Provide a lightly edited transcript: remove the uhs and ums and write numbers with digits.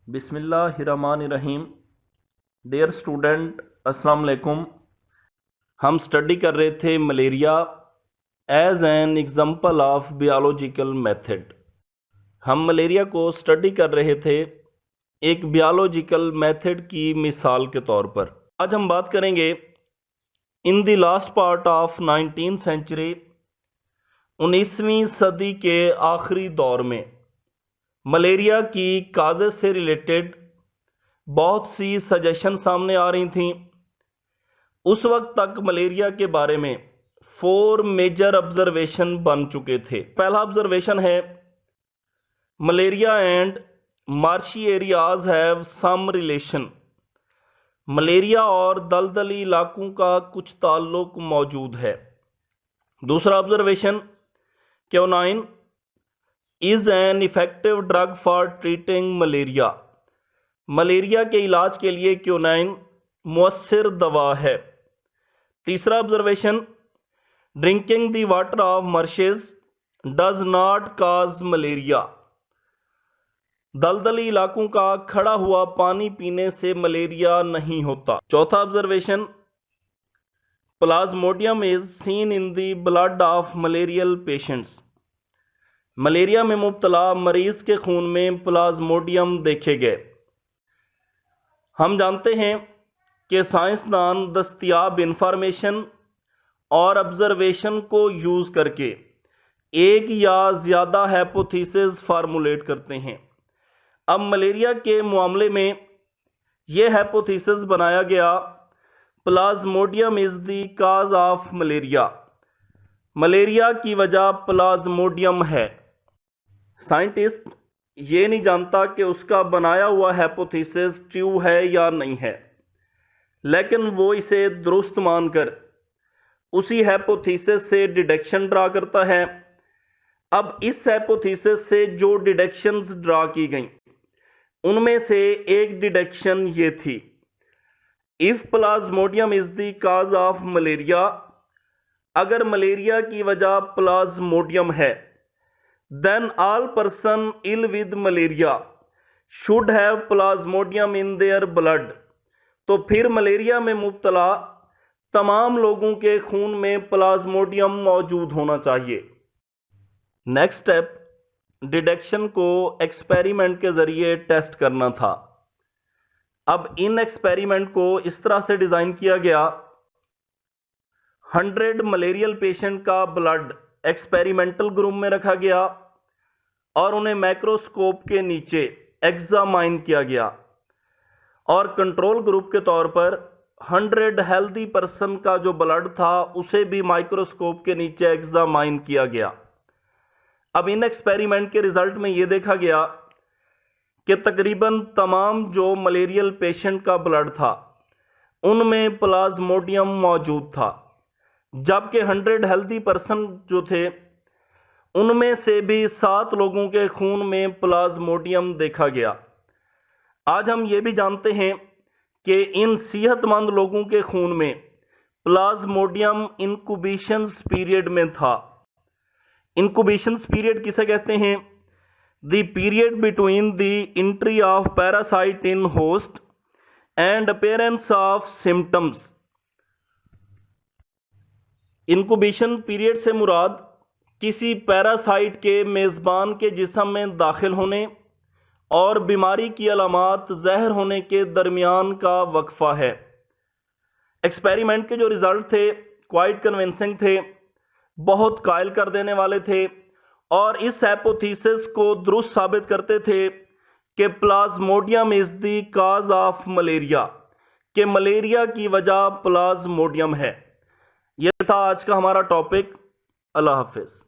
बिस्मिल्लाहिर्रहमानिर्रहीम। Dear student, अस्सलाम वालेकुम। हम स्टडी कर रहे थे malaria as an example of biological method. हम मलेरिया को स्टडी कर रहे थे एक बियोलॉजिकल मेथड की मिसाल के तौर पर। आज हम बात करेंगे in the last part of 19th century, 19वीं सदी के आखिरी दौर में मलेरिया की काजेज से रिलेटेड बहुत सी सजेशन सामने आ रही थीं। उस वक्त तक मलेरिया के बारे में 4 मेजर ऑब्जर्वेशन बन चुके थे। पहला ऑब्जर्वेशन है malaria and marshy areas have some relation. Malaria और दलदली इलाकों का कुछ ताल्लुक मौजूद है। दूसरा observation, quinine is an effective drug for treating malaria. Malaria के इलाज के लिए क्योनाइन मुअस्सिर दवा है। तीसरा observation, drinking the water of marshes does not cause malaria. दलदली इलाकों का खड़ा हुआ पानी पीने से मलेरिया नहीं होता। चौथा observation, Plasmodium is seen in the blood of malarial patients. Malaria में मुब्तला मरीज के खून में प्लाज्मोडियम देखे गए। हम जानते हैं कि साइंसदान दस्तयाब इंफॉर्मेशन और ऑब्जर्वेशन को यूज़ करके एक या ज़्यादा हाइपोथेसिस फार्मूलेट करते हैं। अब मलेरिया के मामले में ये हाइपोथेसिस बनाया गया, Plasmodium is the cause of malaria. Malaria की वजह प्लाज्मोडियम है। साइंटिस्ट ये नहीं जानता कि उसका बनाया हुआ हाइपोथेसिस ट्रू है या नहीं है, लेकिन वो इसे दुरुस्त मानकर उसी हाइपोथेसिस से डिडक्शन ड्रा करता है। अब इस हाइपोथेसिस से जो डिडक्शंस ड्रा की गई उनमें से एक डिडक्शन ये थी, if Plasmodium is the cause of malaria, अगर मलेरिया की वजह प्लाज्मोडियम है, then all person ill with malaria should have plasmodium in their blood। तो फिर मलेरिया में मुब्तला तमाम लोगों के खून में प्लाज्मोडियम मौजूद होना चाहिए। नेक्स्ट स्टेप, डिडक्शन को एक्सपेरिमेंट के ज़रिए टेस्ट करना था। अब इन एक्सपेरिमेंट को इस तरह से डिज़ाइन किया गया, 100 मलेरियल पेशेंट का ब्लड एक्सपेरिमेंटल ग्रुप में रखा गया और उन्हें माइक्रोस्कोप के नीचे एग्जामाइन किया गया, और कंट्रोल ग्रुप के तौर पर 100 हेल्दी पर्सन का जो ब्लड था उसे भी माइक्रोस्कोप के नीचे एग्जामाइन किया गया। अब इन एक्सपेरिमेंट के रिजल्ट में ये देखा गया कि तकरीबन तमाम जो मलेरियल पेशेंट का ब्लड था उनमें प्लाज्मोडियम मौजूद था, जबकि 100 हेल्दी पर्सन जो थे उनमें से भी 7 लोगों के खून में प्लाज्मोडियम देखा गया। आज हम ये भी जानते हैं कि इन सेहतमंद लोगों के खून में प्लाज्मोडियम इंक्यूबेशन पीरियड में था। इंक्यूबेशन पीरियड किसे कहते हैं? The period between the entry of parasite in host and appearance of symptoms. Incubation period से मुराद किसी पैरासाइट के मेज़बान के जिस्म में दाखिल होने और बीमारी की अलामात ज़ाहिर होने के दरमियान का वक्फा है। एक्सपेरिमेंट के जो रिज़ल्ट थे क्वाइट कन्विंसिंग थे, बहुत कायल कर देने वाले थे, और इस हाइपोथेसिस को दुरुस्त साबित करते थे कि Plasmodium is the cause of malaria, कि मलेरिया की वजह प्लाज्मोडियम है। यह था आज का हमारा टॉपिक। अल्लाह हाफिज़।